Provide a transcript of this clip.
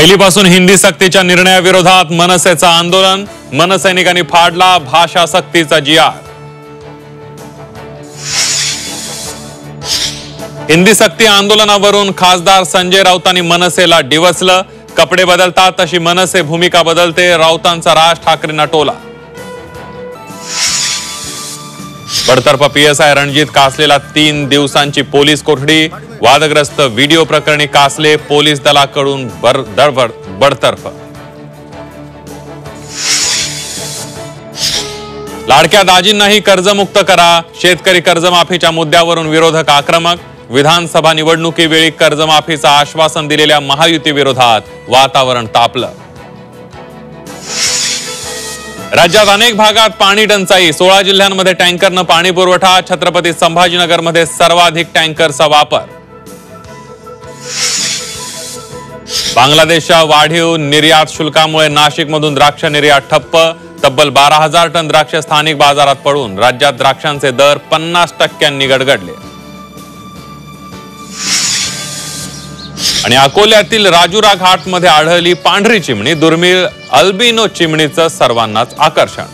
पहिलीपासून हिंदी सक्तीच्या निर्णयाविरोधात मनसेचं आंदोलन, मनसैनिकांनी फाडला भाषा सक्तीचा जी.आर. हिंदी सक्ती आंदोलनावरून खासदार संजय राऊतांनी मनसेला डिवचलं. कपडे बदलतात तशी मनसे भूमिका बदलते, राऊतांचा राज ठाकरेंना टोला. बडतर्फ पीएसआय रणजित कासलेला 3 दिवसांची पोलीस कोठडी. वादग्रस्त व्हिडिओ प्रकरणी कासले पोलीस दलाकडून बडतर्फ. लाडक्या दाजींनाही कर्जमुक्त करा. शेतकरी कर्जमाफीच्या मुद्द्यावरून विरोधक आक्रमक. विधानसभा निवडणुकीवेळी कर्जमाफीचं आश्वासन दिलेल्या महायुती विरोधात वातावरण तापलं. राज्यात अनेक भागात पाणी टंचाई. 16 जिल्ह्यांमध्ये टँकरनं पाणी पुरवठा. छत्रपती संभाजीनगरमध्ये सर्वाधिक टँकरचा वापर. बांगलादेशच्या वाढीव निर्यात शुल्कामुळे नाशिकमधून द्राक्ष निर्यात ठप्प. तब्बल 12,000 टन द्राक्ष स्थानिक बाजारात पडून राज्यात द्राक्षांचे दर 50% गडगडले. आणि अकोल्यातील राजुरा घाटमध्ये आढळली पांढरी चिमणी. दुर्मिळ अल्बिनो चिमणीचं सर्वांनाच आकर्षण.